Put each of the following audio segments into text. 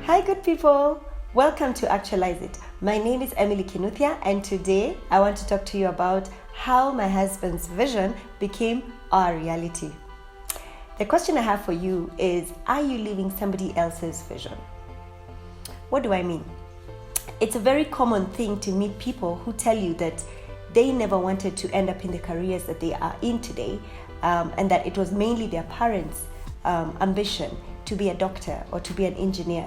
Hi, good people. Welcome to Actualize It. My name is Emily Kinuthia, and today I want to talk to you about how my husband's vision became our reality. The question I have for you is, are you living somebody else's vision? What do I mean? It's a very common thing to meet people who tell you that they never wanted to end up in the careers that they are in today, and that it was mainly their parents' ambition to be a doctor or to be an engineer.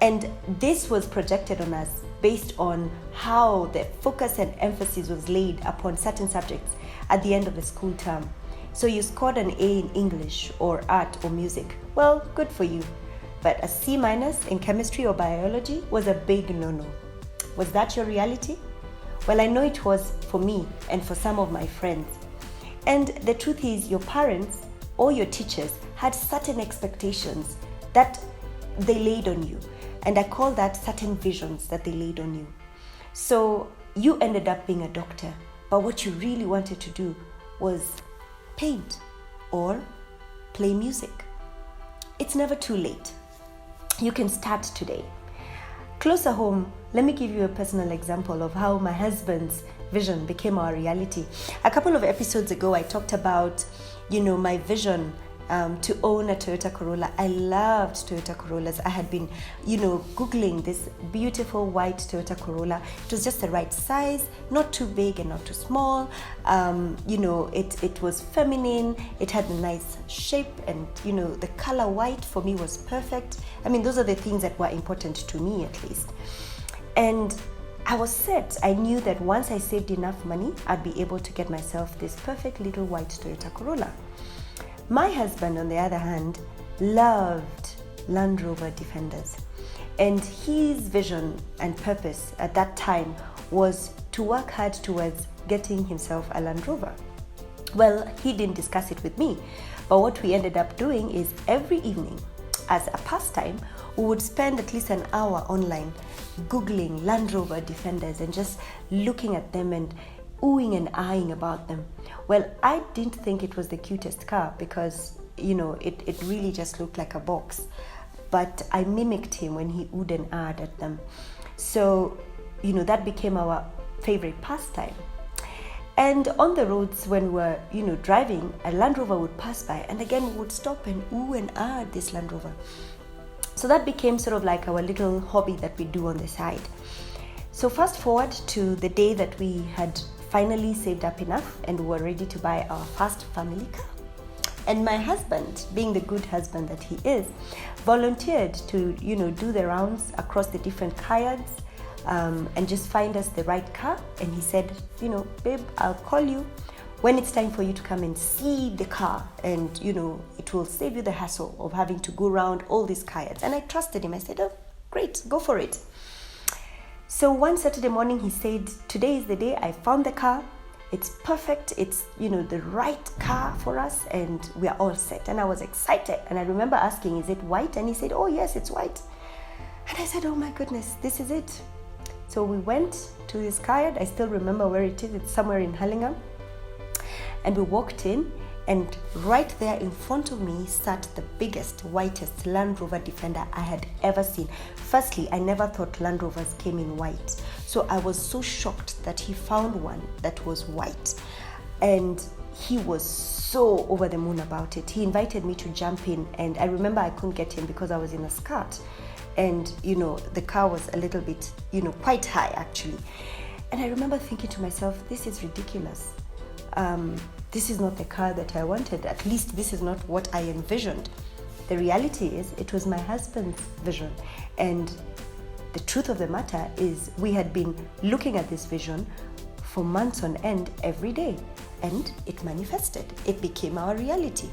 And this was projected on us based on how the focus and emphasis was laid upon certain subjects at the end of the school term. So you scored an A in English or art or music. Well, good for you. But a C- in chemistry or biology was a big no-no. Was that your reality? Well, I know it was for me and for some of my friends. And the truth is, your parents or your teachers had certain expectations that they laid on you. And I call that certain visions that they laid on you. So you ended up being a doctor, but what you really wanted to do was paint or play music. It's never too late. You can start today. Closer home, let me give you a personal example of how my husband's vision became our reality. A couple of episodes ago, I talked about, my vision to own a Toyota Corolla. I loved Toyota Corollas. I had been, Googling this beautiful white Toyota Corolla. It was just the right size, not too big and not too small. It was feminine. It had a nice shape, and, the color white for me was perfect. I mean, those are the things that were important to me, at least. And I was set. I knew that once I saved enough money, I'd be able to get myself this perfect little white Toyota Corolla. My husband, on the other hand, loved Land Rover Defenders. And his vision and purpose at that time was to work hard towards getting himself a Land Rover. Well, he didn't discuss it with me, but what we ended up doing is every evening, as a pastime, we would spend at least an hour online Googling Land Rover Defenders and just looking at them and oohing and eyeing about them. Well, I didn't think it was the cutest car because, it really just looked like a box. But I mimicked him when he oohed and ahed at them. So, that became our favorite pastime. And on the roads when we were, driving, a Land Rover would pass by, and again we would stop and ooh and ah at this Land Rover. So that became sort of like our little hobby that we do on the side. So fast forward to the day that we had finally saved up enough and we were ready to buy our first family car. And my husband, being the good husband that he is, volunteered to, do the rounds across the different car yards and just find us the right car. And he said, babe, I'll call you when it's time for you to come and see the car. And, it will save you the hassle of having to go around all these car yards. And I trusted him. I said, oh, great, go for it. So one Saturday morning, he said, today is the day. I found the car. It's perfect. It's, the right car for us, and we are all set. And I was excited. And I remember asking, is it white? And he said, oh, yes, it's white. And I said, oh my goodness, this is it. So we went to this car yard. I still remember where it is. It's somewhere in Hurlingham. And we walked in, and right there in front of me sat the biggest, whitest Land Rover Defender I had ever seen. Firstly, I never thought Land Rovers came in white. So I was so shocked that he found one that was white. And he was so over the moon about it. He invited me to jump in, and I remember I couldn't get in because I was in a skirt. And, the car was a little bit, quite high actually. And I remember thinking to myself, this is ridiculous. This is not the car that I wanted. At least this is not what I envisioned. The reality is, it was my husband's vision. And the truth of the matter is, we had been looking at this vision for months on end every day. And it manifested. It became our reality.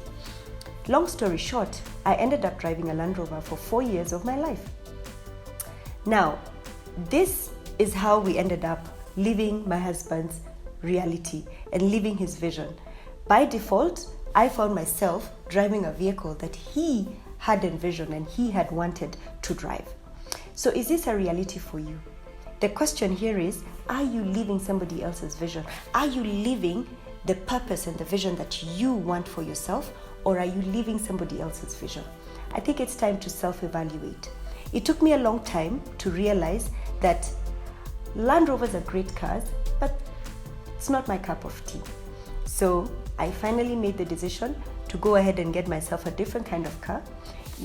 Long story short, I ended up driving a Land Rover for 4 years of my life. Now, this is how we ended up living my husband's reality and living his vision. By default, I found myself driving a vehicle that he had envisioned and he had wanted to drive. So is this a reality for you? The question here is, are you living somebody else's vision? Are you living the purpose and the vision that you want for yourself, or are you living somebody else's vision? I think it's time to self-evaluate. It took me a long time to realize that Land Rovers are great cars, but it's not my cup of tea. So I finally made the decision to go ahead and get myself a different kind of car.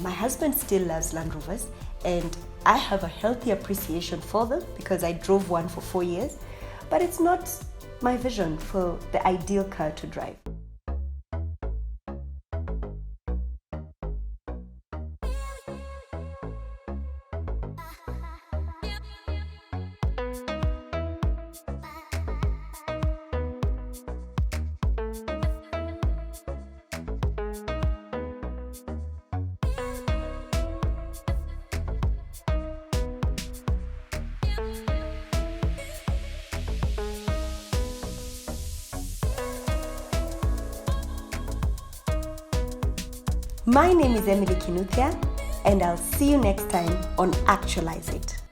My husband still loves Land Rovers, and I have a healthy appreciation for them because I drove one for 4 years, but it's not my vision for the ideal car to drive. My name is Emily Kinuthia, and I'll see you next time on Actualize It.